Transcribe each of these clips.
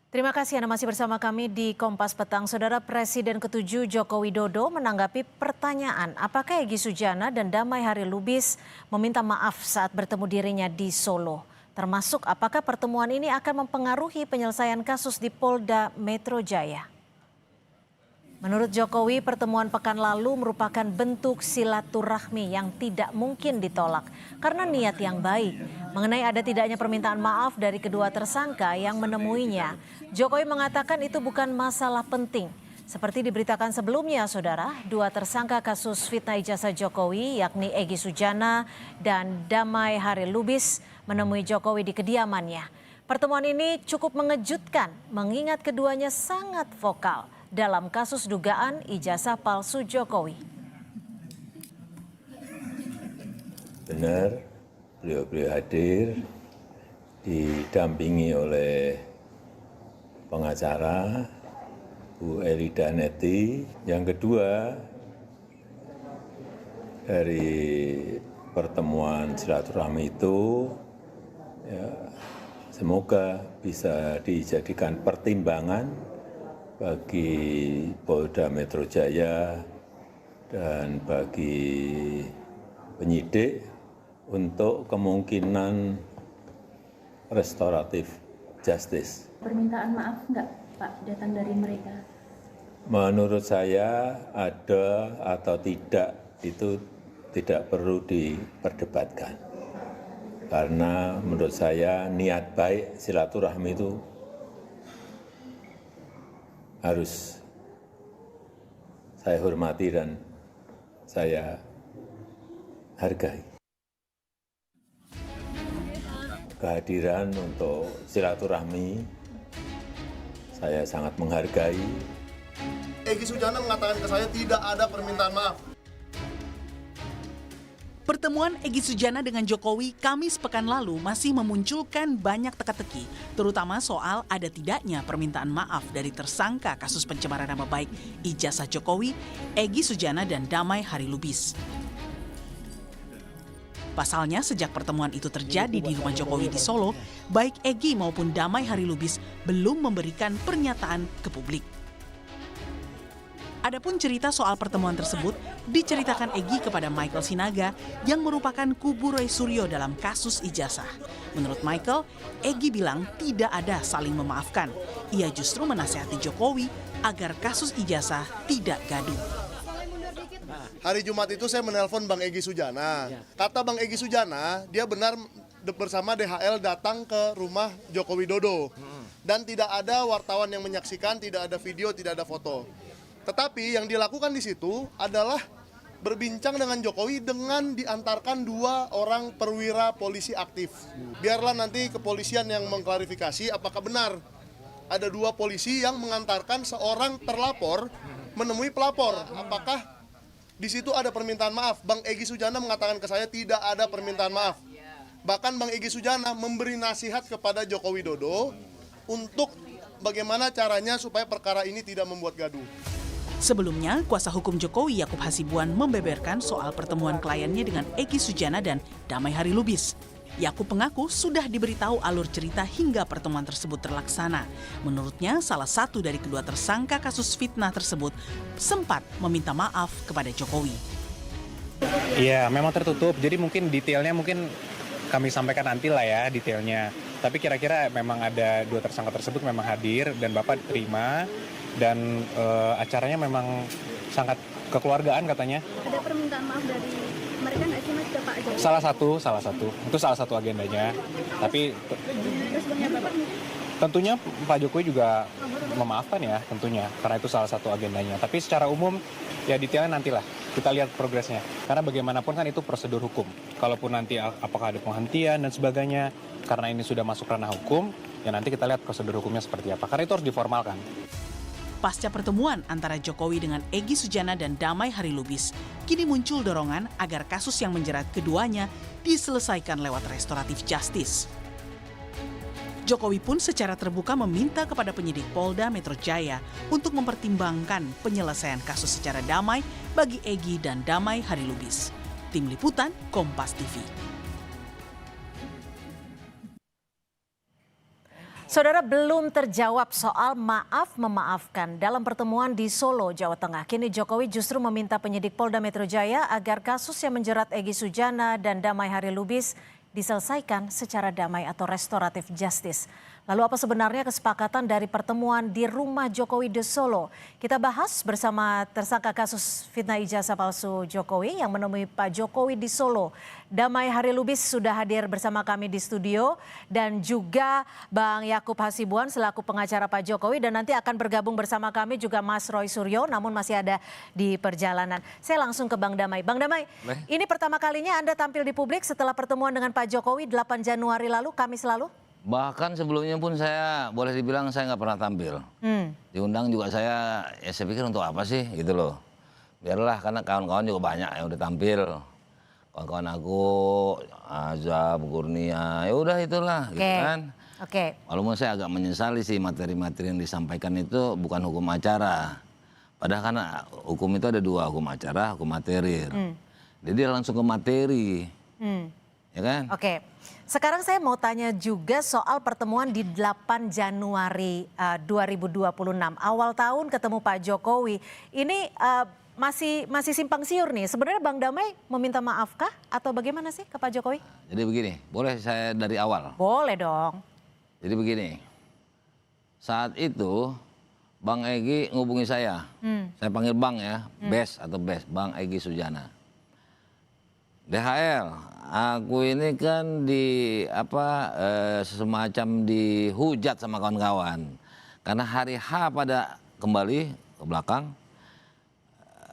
Terima kasih Anda masih bersama kami di Kompas Petang. Saudara Presiden ke-7 Joko Widodo menanggapi pertanyaan apakah Egy Sujana dan Damai Hari Lubis meminta maaf saat bertemu dirinya di Solo. Termasuk apakah pertemuan ini akan mempengaruhi penyelesaian kasus di Polda Metro Jaya. Menurut Jokowi, pertemuan pekan lalu merupakan bentuk silaturahmi yang tidak mungkin ditolak karena niat yang baik. Mengenai ada tidaknya permintaan maaf dari kedua tersangka yang menemuinya, Jokowi mengatakan itu bukan masalah penting. Seperti diberitakan sebelumnya, saudara, dua tersangka kasus fitnah ijazah Jokowi yakni Egy Sujana dan Damai Hari Lubis menemui Jokowi di kediamannya. Pertemuan ini cukup mengejutkan mengingat keduanya sangat vokal dalam kasus dugaan ijazah palsu Jokowi. Benar, beliau hadir didampingi oleh pengacara Bu Elida Neti. Yang kedua, dari pertemuan silaturahmi itu semoga bisa dijadikan pertimbangan bagi Polda Metro Jaya dan bagi penyidik untuk kemungkinan restoratif justice. Permintaan maaf enggak Pak datang dari mereka? Menurut saya ada atau tidak itu tidak perlu diperdebatkan. Karena menurut saya niat baik silaturahmi itu harus saya hormati dan saya hargai. Kehadiran untuk silaturahmi saya sangat menghargai. Egy Sujana mengatakan ke saya tidak ada permintaan maaf. Pertemuan Egy Sujana dengan Jokowi Kamis pekan lalu masih memunculkan banyak teka-teki, terutama soal ada tidaknya permintaan maaf dari tersangka kasus pencemaran nama baik ijazah Jokowi, Egy Sujana dan Damai Hari Lubis. Pasalnya sejak pertemuan itu terjadi di rumah Jokowi di Solo, baik Egy maupun Damai Hari Lubis belum memberikan pernyataan ke publik. Adapun cerita soal pertemuan tersebut diceritakan Egy kepada Michael Sinaga yang merupakan kubu Roy Suryo dalam kasus ijazah. Menurut Michael, Egy bilang tidak ada saling memaafkan. Ia justru menasihati Jokowi agar kasus ijazah tidak gaduh. Hari Jumat itu saya menelpon Bang Egy Sujana. Kata Bang Egy Sujana, dia benar bersama DHL datang ke rumah Joko Widodo. Dan tidak ada wartawan yang menyaksikan, tidak ada video, tidak ada foto. Tetapi yang dilakukan di situ adalah berbincang dengan Jokowi dengan diantarkan dua orang perwira polisi aktif. Biarlah nanti kepolisian yang mengklarifikasi apakah benar ada dua polisi yang mengantarkan seorang terlapor menemui pelapor. Apakah di situ ada permintaan maaf? Bang Egy Sujana mengatakan ke saya tidak ada permintaan maaf. Bahkan Bang Egy Sujana memberi nasihat kepada Joko Widodo untuk bagaimana caranya supaya perkara ini tidak membuat gaduh. Sebelumnya, kuasa hukum Jokowi Yakub Hasibuan membeberkan soal pertemuan kliennya dengan Egy Sujana dan Damai Hari Lubis. Yakub mengaku sudah diberitahu alur cerita hingga pertemuan tersebut terlaksana. Menurutnya, salah satu dari kedua tersangka kasus fitnah tersebut sempat meminta maaf kepada Jokowi. Iya, memang tertutup. Jadi mungkin detailnya kami sampaikan nanti lah ya detailnya. Tapi kira-kira memang ada dua tersangka tersebut memang hadir dan Bapak terima. Dan acaranya memang sangat kekeluargaan katanya. Ada permintaan maaf dari mereka nggak sih Mas ke Pak Jokowi? Salah satu. Itu salah satu agendanya. Tapi Responnya Bapak? tentunya Pak Jokowi juga memaafkan ya tentunya. Karena itu salah satu agendanya. Tapi secara umum ya detailnya nantilah. Kita lihat progresnya. Karena bagaimanapun kan itu prosedur hukum. Kalaupun nanti apakah ada penghentian dan sebagainya. Karena ini sudah masuk ranah hukum. Ya nanti kita lihat prosedur hukumnya seperti apa. Karena itu harus diformalkan. Pasca pertemuan antara Jokowi dengan Egy Sujana dan Damai Hari Lubis, kini muncul dorongan agar kasus yang menjerat keduanya diselesaikan lewat restoratif justice. Jokowi pun secara terbuka meminta kepada penyidik Polda Metro Jaya untuk mempertimbangkan penyelesaian kasus secara damai bagi Egy dan Damai Hari Lubis. Tim Liputan, Kompas TV. Saudara, belum terjawab soal maaf memaafkan dalam pertemuan di Solo, Jawa Tengah. Kini Jokowi justru meminta penyidik Polda Metro Jaya agar kasus yang menjerat Egy Sujana dan Damai Hari Lubis diselesaikan secara damai atau restoratif justice. Lalu apa sebenarnya kesepakatan dari pertemuan di rumah Jokowi di Solo? Kita bahas bersama tersangka kasus fitnah ijazah palsu Jokowi yang menemui Pak Jokowi di Solo. Damai Hari Lubis sudah hadir bersama kami di studio dan juga Bang Yakub Hasibuan selaku pengacara Pak Jokowi dan nanti akan bergabung bersama kami juga Mas Roy Suryo namun masih ada di perjalanan. Saya langsung ke Bang Damai. Bang Damai, ini pertama kalinya Anda tampil di publik setelah pertemuan dengan Pak Jokowi 8 Januari lalu, Kamis lalu? Bahkan sebelumnya pun saya boleh dibilang saya nggak pernah tampil. Diundang juga saya pikir untuk apa sih gitu loh. Biarlah karena kawan-kawan juga banyak yang udah tampil. Kawan-kawan aku, Azab, Kurnia, ya udah itulah gitu kan. Walaupun saya agak menyesali sih materi-materi yang disampaikan itu bukan hukum acara. Padahal karena hukum itu ada dua, hukum acara, hukum materir. Jadi dia langsung ke materi. Ya kan? Sekarang saya mau tanya juga soal pertemuan di 8 Januari 2026. Awal tahun ketemu Pak Jokowi. Ini masih simpang siur nih. Sebenarnya Bang Damai meminta maafkah atau bagaimana sih ke Pak Jokowi? Jadi begini, boleh saya dari awal? Boleh dong. Jadi begini, saat itu Bang Egy ngubungi saya. Saya panggil Bang ya, Bes atau Bes, Bang Egy Sujana. DHL, aku ini kan semacam dihujat sama kawan-kawan. Karena hari H pada kembali ke belakang,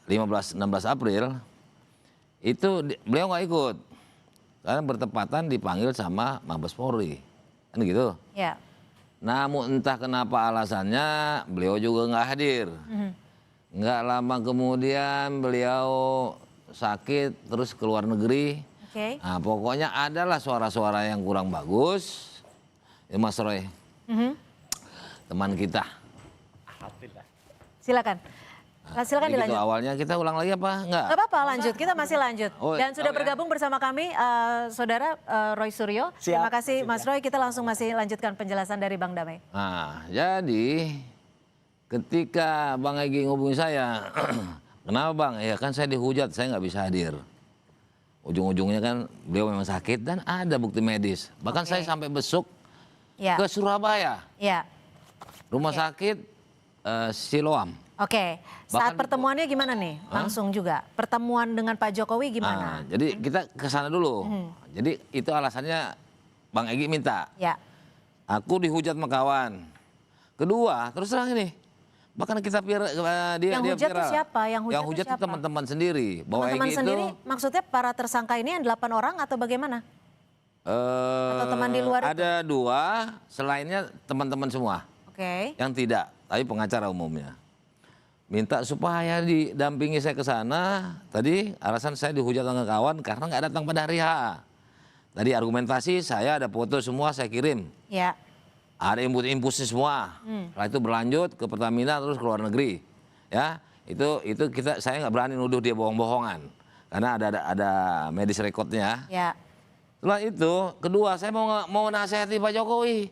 16 April, itu beliau nggak ikut. Karena bertepatan dipanggil sama Mabes Polri. Kan gitu? Ya. Namun entah kenapa alasannya beliau juga nggak hadir. Nggak lama kemudian beliau sakit terus ke luar negeri. Nah, pokoknya adalah suara-suara yang kurang bagus. Ya Mas Roy, teman kita. Silakan. Silakan Gitu dilanjut. awalnya kita ulang lagi apa? Enggak? Gak apa-apa, lanjut. Kita masih lanjut. Dan sudah bergabung bersama kami Saudara Roy Suryo. Terima kasih Mas Roy. Kita langsung masih lanjutkan penjelasan dari Bang Damai. Nah, jadi ketika Bang Egy ngubungi saya, kenapa Bang? Ya kan saya dihujat, saya nggak bisa hadir. Ujung-ujungnya kan beliau memang sakit dan ada bukti medis. Bahkan saya sampai besuk ke Surabaya. Rumah sakit Siloam. Saat pertemuannya gimana nih? Langsung juga. Pertemuan dengan Pak Jokowi gimana? Jadi kita ke sana dulu. Jadi itu alasannya Bang Egy minta. Aku dihujat sama kawan. Kedua, terus terang ini. Bahkan kita yang hujat itu siapa? Yang hujat itu teman-teman sendiri. Teman-teman sendiri maksudnya para tersangka ini yang 8 orang atau bagaimana? Atau teman di luar itu? Ada 2, selainnya teman-teman semua. Yang tidak, tapi pengacara umumnya. Minta supaya didampingi saya ke sana. Tadi alasan saya dihujat sama kawan karena nggak datang pada hari H. Tadi argumentasi saya ada foto semua saya kirim. Ada input-inputnya semua. Setelah itu berlanjut ke Pertamina terus ke luar negeri. Ya, itu saya nggak berani nuduh dia bohong-bohongan karena ada medis recordnya. Setelah itu kedua saya mau nasihati Pak Jokowi.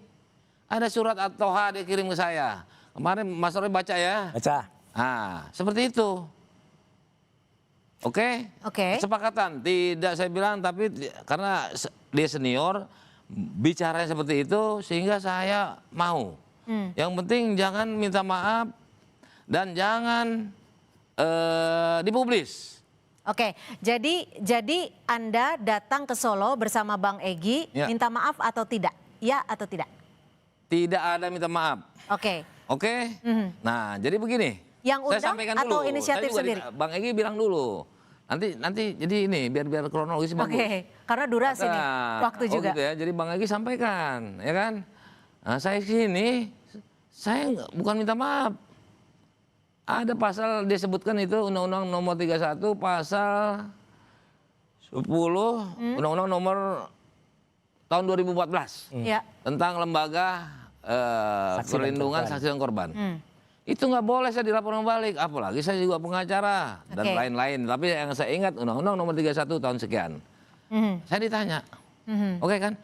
Ada surat At-Toha dia kirim ke saya. Kemarin Mas Roy baca ya. Baca. Nah, seperti itu. Kesepakatan. Tidak saya bilang, tapi karena dia senior, bicaranya seperti itu sehingga saya mau. Yang penting jangan minta maaf dan jangan dipublis. Jadi Anda datang ke Solo bersama Bang Egy, minta maaf atau tidak? Ya atau tidak? Tidak ada minta maaf. Nah, jadi begini. Yang undang saya sampaikan atau dulu. inisiatif sendiri? Bang Egy bilang dulu. Nanti jadi ini biar kronologis bagus. Karena durasi nih, waktu juga. Gitu ya. Jadi Bang Egy sampaikan, ya kan? Nah, saya sini, saya bukan minta maaf. Ada pasal disebutkan itu Undang-Undang Nomor 31 pasal 10 Undang-Undang Nomor tahun 2014 tentang lembaga perlindungan saksi dan korban. Itu nggak boleh saya dilaporkan balik, apalagi saya juga pengacara dan lain-lain. Tapi yang saya ingat Undang-Undang Nomor 31 tahun sekian. Saya ditanya, kan?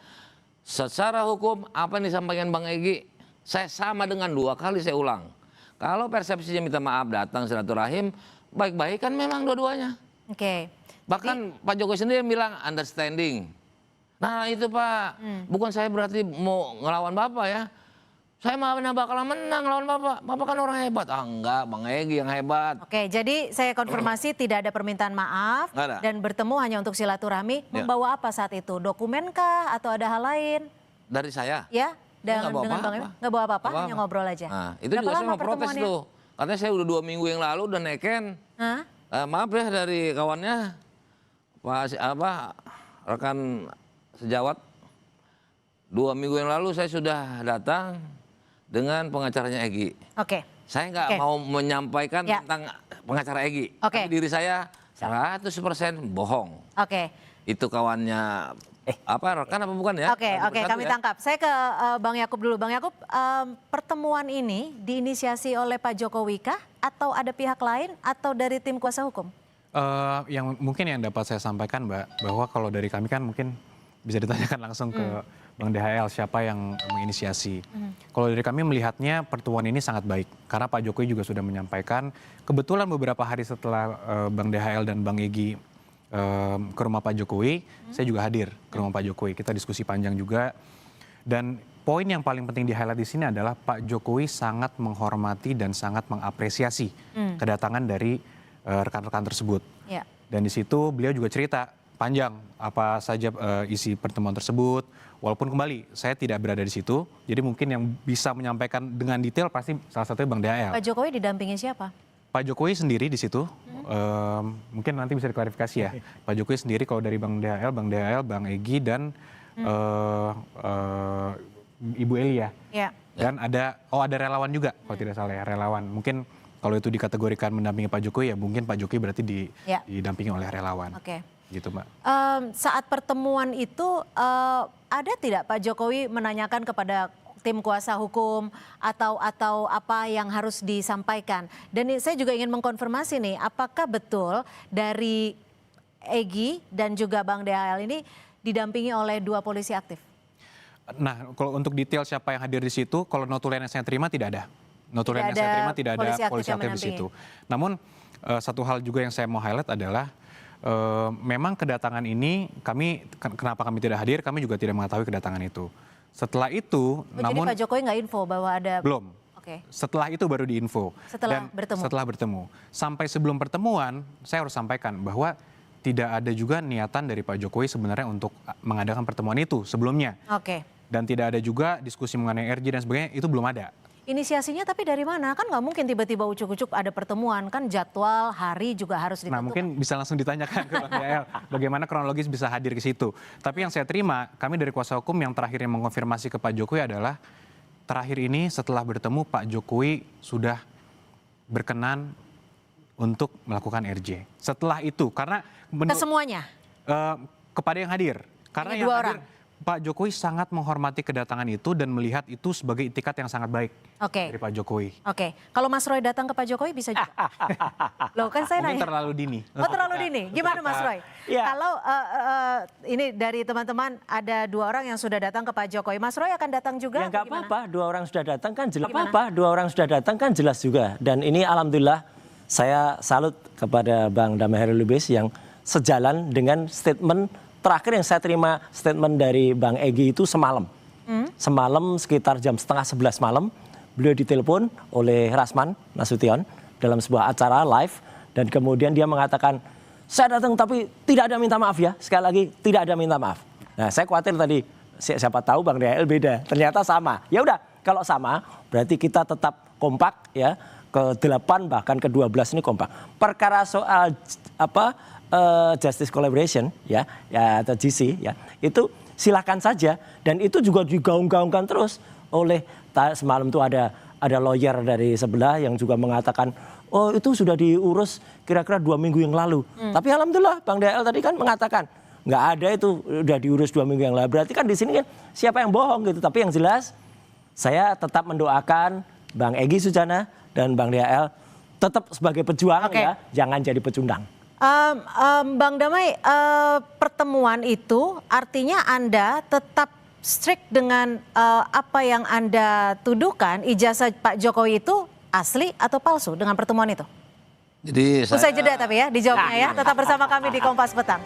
Secara hukum apa yang disampaikan Bang Egy Saya sama dengan 2 kali saya ulang. Kalau persepsinya minta maaf datang silaturahim, baik-baik kan memang dua-duanya. Oke. Bahkan Pak Jokowi sendiri bilang understanding. Nah itu Pak, bukan saya berarti mau ngelawan Bapak ya. Saya mah bakalan menang lawan Bapak. Bapak kan orang hebat. Ah enggak, Bang Egy yang hebat. Oke, jadi saya konfirmasi tidak ada permintaan maaf Nggak ada. dan bertemu hanya untuk silaturahmi. Ya. Membawa apa saat itu? Dokumenkah atau ada hal lain? Dari saya. Ya, Nggak bawa dengan Bang apa-apa. Emy? Nggak bawa apa-apa, Nggak hanya apa-apa. ngobrol aja. Nah, itu Berapa juga saya lama mau protes pertemuannya? tuh. Katanya saya udah 2 minggu yang lalu udah neken. Hah? Maaf ya dari kawannya, rekan sejawat. 2 minggu yang lalu saya sudah datang dengan pengacaranya Egy. Oke. Saya nggak Oke. mau menyampaikan Ya. tentang pengacara Egy. Oke. Tapi diri saya 100% bohong. Oke. Itu kawannya, rekan apa bukan ya? Oke, Satu oke, persatu kami ya. tangkap. Saya ke Bang Yakub dulu. Bang Yakub, pertemuan ini diinisiasi oleh Pak Jokowi kah? Atau ada pihak lain atau dari tim kuasa hukum? Yang mungkin yang dapat saya sampaikan Mbak, bahwa kalau dari kami kan mungkin bisa ditanyakan langsung ke Bang DHL siapa yang menginisiasi. Kalau dari kami melihatnya pertemuan ini sangat baik karena Pak Jokowi juga sudah menyampaikan. Kebetulan beberapa hari setelah Bang DHL dan Bang Egy ke rumah Pak Jokowi, saya juga hadir ke rumah Pak Jokowi. Kita diskusi panjang juga. Dan poin yang paling penting di highlight di sini adalah Pak Jokowi sangat menghormati dan sangat mengapresiasi kedatangan dari rekan-rekan tersebut. Ya. Dan di situ beliau juga cerita panjang apa saja isi pertemuan tersebut. Walaupun kembali saya tidak berada di situ, jadi mungkin yang bisa menyampaikan dengan detail pasti salah satunya Bang DHL. Pak Jokowi didampingi siapa? Pak Jokowi sendiri di situ, mungkin nanti bisa diklarifikasi ya. Pak Jokowi sendiri kalau dari Bang DHL, Bang Egy dan Ibu Eli ya. Ya. Dan ada relawan juga kalau tidak salah ya, relawan. Mungkin kalau itu dikategorikan mendampingi Pak Jokowi ya mungkin Pak Jokowi berarti didampingi oleh relawan. Oke. Gitu Mbak. Saat pertemuan itu ada tidak Pak Jokowi menanyakan kepada tim kuasa hukum atau apa yang harus disampaikan? Dan saya juga ingin mengkonfirmasi nih, apakah betul dari Egy dan juga Bang DHL ini didampingi oleh 2 polisi aktif? Nah, kalau untuk detail siapa yang hadir di situ, kalau notulen yang saya terima tidak ada. Notulen yang saya terima tidak ada polisi aktif di situ. Namun satu hal juga yang saya mau highlight adalah memang kedatangan ini kenapa kami tidak hadir, kami juga tidak mengetahui kedatangan itu. Setelah itu, namun jadi Pak Jokowi nggak info bahwa ada? Belum. Oke. Setelah itu baru diinfo. Setelah bertemu? Setelah bertemu. Sampai sebelum pertemuan, saya harus sampaikan bahwa tidak ada juga niatan dari Pak Jokowi sebenarnya untuk mengadakan pertemuan itu sebelumnya. Oke. Dan tidak ada juga diskusi mengenai RJ dan sebagainya, itu belum ada. Inisiasinya tapi dari mana? Kan nggak mungkin tiba-tiba ucuk-ucuk ada pertemuan, kan jadwal, hari juga harus ditentukan. Nah mungkin bisa langsung ditanyakan ke Bang DHL bagaimana kronologis bisa hadir ke situ. Tapi yang saya terima, kami dari kuasa hukum yang terakhir yang mengkonfirmasi ke Pak Jokowi adalah terakhir ini setelah bertemu Pak Jokowi sudah berkenan untuk melakukan RJ. Setelah itu karena Ke semuanya? kepada yang hadir. Karena Hanya yang 2 hadir orang? Pak Jokowi sangat menghormati kedatangan itu dan melihat itu sebagai itikat yang sangat baik dari Pak Jokowi. Oke, kalau Mas Roy datang ke Pak Jokowi bisa juga? Loh kan saya Mungkin nanya. terlalu dini. Oh terlalu dini, gimana Mas Roy? Ya. Kalau ini dari teman-teman ada 2 orang yang sudah datang ke Pak Jokowi, Mas Roy akan datang juga? Ya nggak atau gimana? apa-apa, 2 orang sudah datang kan jelas. Gimana? Apa-apa, 2 orang sudah datang kan jelas juga. Dan ini alhamdulillah saya salut kepada Bang Damai Hairil Lubis yang sejalan dengan statement terakhir yang saya terima statement dari Bang Egy itu semalam. Semalam sekitar jam setengah 11 malam beliau ditelepon oleh Rasman Nasution dalam sebuah acara live dan kemudian dia mengatakan saya datang tapi tidak ada minta maaf ya. Sekali lagi tidak ada minta maaf. Nah saya khawatir tadi siapa tahu Bang DHL beda. Ternyata sama. Ya udah kalau sama berarti kita tetap kompak ya. Ke-8 bahkan ke-12 ini kompak. Perkara soal Justice Collaboration ya atau GC ya itu silakan saja dan itu juga digaung-gaungkan terus oleh semalam tuh ada lawyer dari sebelah yang juga mengatakan oh itu sudah diurus kira-kira 2 minggu yang lalu. Tapi alhamdulillah Bang DHL tadi kan mengatakan nggak ada itu udah diurus 2 minggu yang lalu. Berarti kan di sini kan siapa yang bohong gitu. Tapi yang jelas saya tetap mendoakan Bang Egy Sujana dan Bang DHL tetap sebagai pejuang ya, jangan jadi pecundang. Bang Damai, pertemuan itu artinya Anda tetap strict dengan apa yang Anda tuduhkan, ijazah Pak Jokowi itu asli atau palsu dengan pertemuan itu? Jadi Usai jeda tapi ya dijawabnya ya. Tetap bersama kami di Kompas Petang.